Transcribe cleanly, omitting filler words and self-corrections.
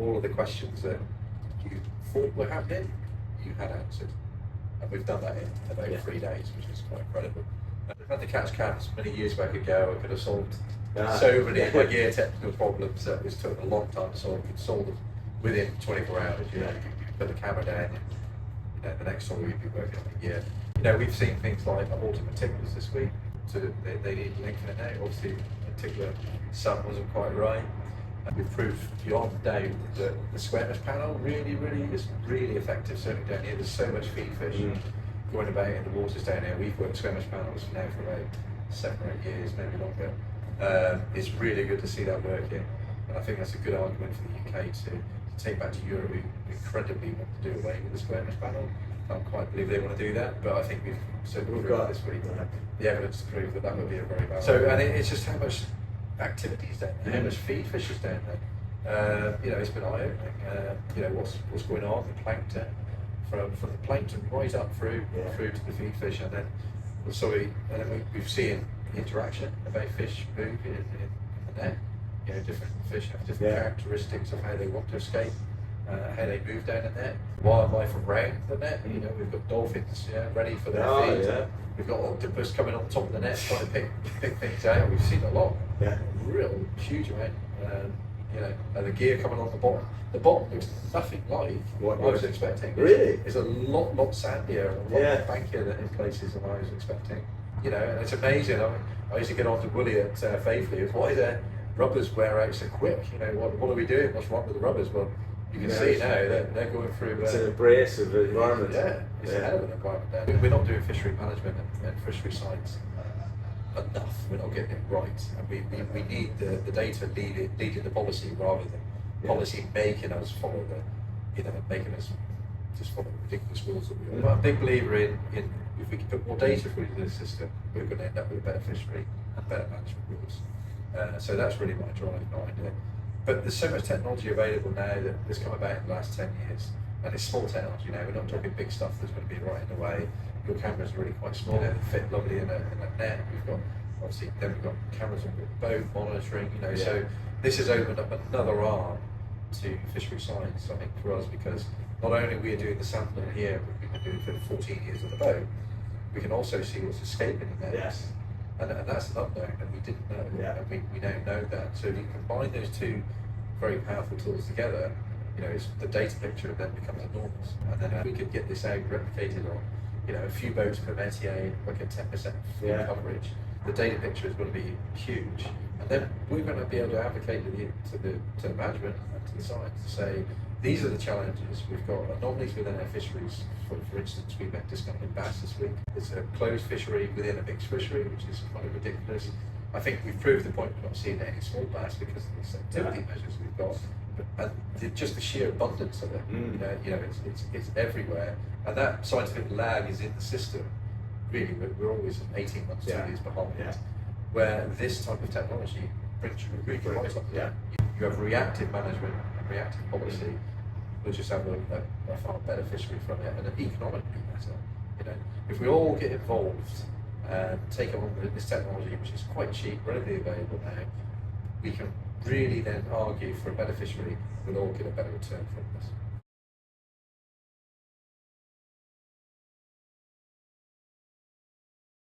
all of the questions that you thought were happening, you had answered. And we've done that in about 3 days, which is quite incredible. We've had the catch cams many years back ago. I could have solved so many of my gear technical problems that it took a long time to solve. You could solve them within 24 hours. You put the camera down, and the next time you'd be working on the gear. We've seen things like ultimate ticklers this week. So they need lengthening out. Obviously, the tickler sum wasn't quite right. And we've proved beyond doubt that the square mesh panel really is really effective. Certainly down here, there's so much feed fish going about in the waters down here. We've worked square mesh panels now for about 7 or 8 years, maybe longer. It's really good to see that working, and I think that's a good argument for the UK to take back to Europe, who incredibly want to do away with the square mesh panel. I can't quite believe they want to do that, but I think we've got this week the evidence to prove that would be a very valid. So, and it's just how much activity is down there, how much feed fish is down there. It's been eye-opening. What's going on, the plankton, from the plankton right up through to the feed fish, and then we've seen interaction about fish move in the net. Different fish have different characteristics of how they want to escape, how they move down the net. Wildlife around the net. We've got dolphins ready for their feed. Yeah. We've got octopus coming on top of the net trying to pick things out. We've seen a lot. Yeah. Real huge amount. And the gear coming on the bottom. The bottom looks nothing like what I was expecting. Really? It's a lot sandier and a lot bankier in places than I was expecting. And it's amazing. I used to get on to Willie at Faithfully. Why their rubbers wear out so quick? What are we doing? What's wrong with the rubbers? Well, you can see now they're going through. It's an abrasive environment. It's a hell of an environment there. We're not doing fishery management and fishery science enough. We're not getting it right, and we need the data leading the policy rather than policy making us follow making us just follow the ridiculous rules that we are. I'm a big believer in if we can put more data through the system, we're going to end up with a better fishery and better management rules. So that's really my drive behind it. But there's so much technology available now that's come about in the last 10 years, and it's small technology now. We're not talking big stuff that's going to be right in the way. Your cameras are really quite small. They fit lovely in a net. We've got cameras on the boat monitoring. So this has opened up another arm to fishery science, I think, for us, because not only are we doing the sampling here, we've been doing for 14 years on the boat, we can also see what's escaping in there. Yes. And that's an unknown that we didn't know, and we now know that. So if you combine those two very powerful tools together, the data picture then becomes enormous. And then if we could get this out replicated on, a few boats per métier, like a 10% coverage, the data picture is going to be huge. And then we're going to be able to advocate to the management and to the science to say, these are the challenges. We've got anomalies within our fisheries. For instance, we met discounted bass this week. There's a closed fishery within a mixed fishery, which is kind of ridiculous. I think we've proved the point we're not seeing any small bass because of the selectivity measures we've got, and just the sheer abundance of it. It's everywhere, and that scientific lag is in the system. Really, we're always 18 months, 2 years behind. Where this type of technology brings you really right up there. You have reactive management and reactive policy. We'll just have a far better fishery from it, and economically better. If we all get involved and take on this technology, which is quite cheap, readily available now, we can really then argue for a better fishery. We'll all get a better return from this.